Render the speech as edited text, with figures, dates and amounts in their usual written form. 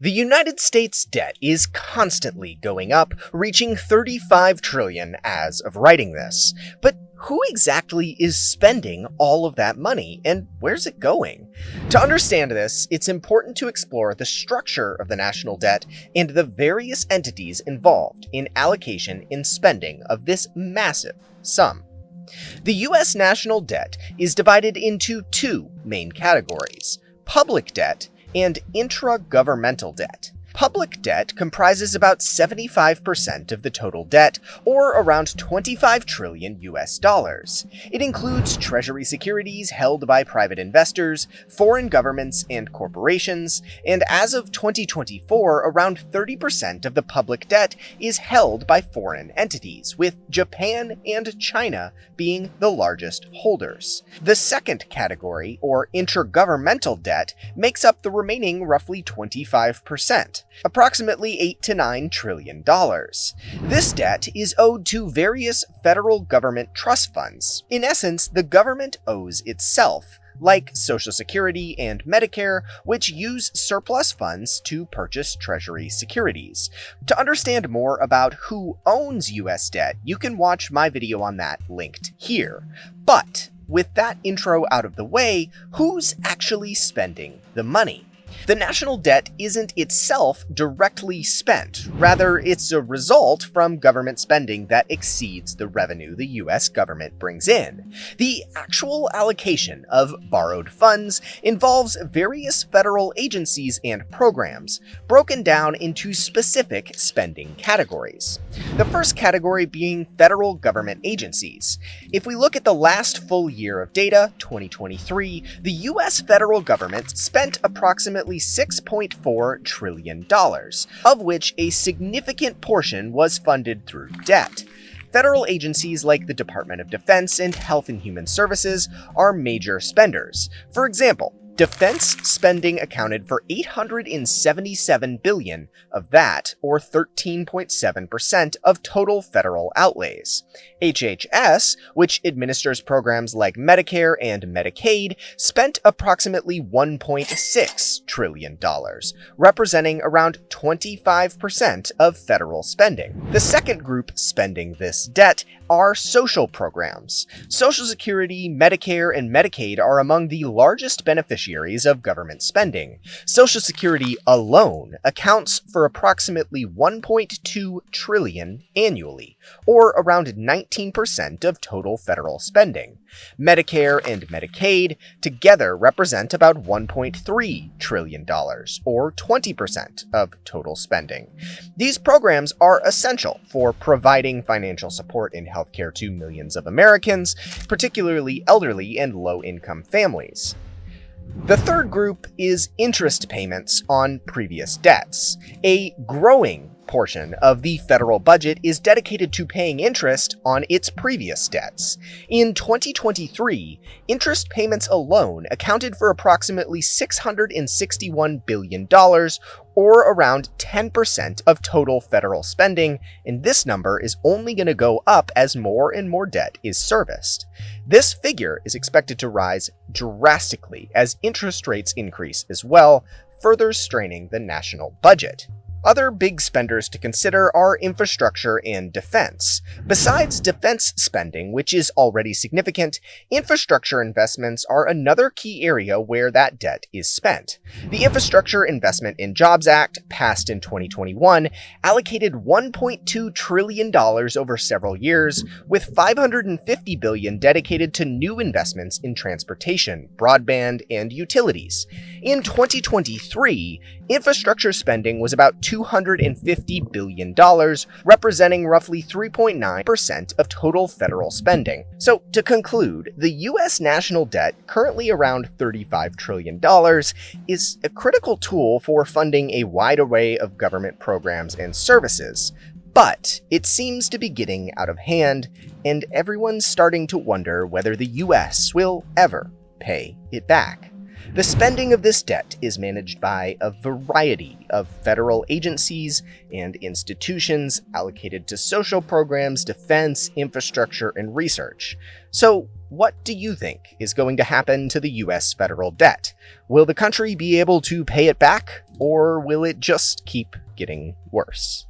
The United States debt is constantly going up, reaching $35 trillion as of writing this. But who exactly is spending all of that money, and where's it going? To understand this, it's important to explore the structure of the national debt and the various entities involved in allocation and spending of this massive sum. The U.S. national debt is divided into two main categories: public debt and intragovernmental debt. Public debt comprises about 75% of the total debt, or around 25 trillion US dollars. It includes Treasury securities held by private investors, foreign governments, and corporations, and as of 2024, around 30% of the public debt is held by foreign entities, with Japan and China being the largest holders. The second category, or intergovernmental debt, makes up the remaining roughly 25%. Approximately $8 to $9 trillion. This debt is owed to various federal government trust funds. In essence, the government owes itself, like Social Security and Medicare, which use surplus funds to purchase Treasury securities. To understand more about who owns US debt, you can watch my video on that linked here. But with that intro out of the way, who's actually spending the money? The national debt isn't itself directly spent. Rather, it's a result from government spending that exceeds the revenue the US government brings in. The actual allocation of borrowed funds involves various federal agencies and programs, broken down into specific spending categories. The first category being federal government agencies. If we look at the last full year of data, 2023, the US federal government spent approximately $6.4 trillion, of which a significant portion was funded through debt. Federal agencies like the Department of Defense and Health and Human Services are major spenders. For example, defense spending accounted for $877 billion of that, or 13.7% of total federal outlays. HHS, which administers programs like Medicare and Medicaid, spent approximately $1.6 trillion, representing around 25% of federal spending. The second group spending this debt are social programs. Social Security, Medicare, and Medicaid are among the largest beneficiaries of government spending. Social Security alone accounts for approximately $1.2 trillion annually, or around 19% of total federal spending. Medicare and Medicaid together represent about $1.3 trillion, or 20% of total spending. These programs are essential for providing financial support in healthcare to millions of Americans, particularly elderly and low-income families. The third group is interest payments on previous debts. A growing portion of the federal budget is dedicated to paying interest on its previous debts. In 2023, interest payments alone accounted for approximately $661 billion, or around 10% of total federal spending, and this number is only going to go up as more and more debt is serviced. This figure is expected to rise drastically as interest rates increase as well, further straining the national budget. Other big spenders to consider are infrastructure and defense. Besides defense spending, which is already significant, infrastructure investments are another key area where that debt is spent. The Infrastructure Investment and Jobs Act, passed in 2021, allocated $1.2 trillion over several years, with $550 billion dedicated to new investments in transportation, broadband, and utilities. In 2023, infrastructure spending was about $250 billion, representing roughly 3.9% of total federal spending. So, to conclude, the U.S. national debt, currently around $35 trillion, is a critical tool for funding a wide array of government programs and services. But it seems to be getting out of hand, and everyone's starting to wonder whether the U.S. will ever pay it back. The spending of this debt is managed by a variety of federal agencies and institutions allocated to social programs, defense, infrastructure, and research. So, what do you think is going to happen to the US federal debt? Will the country be able to pay it back, or will it just keep getting worse?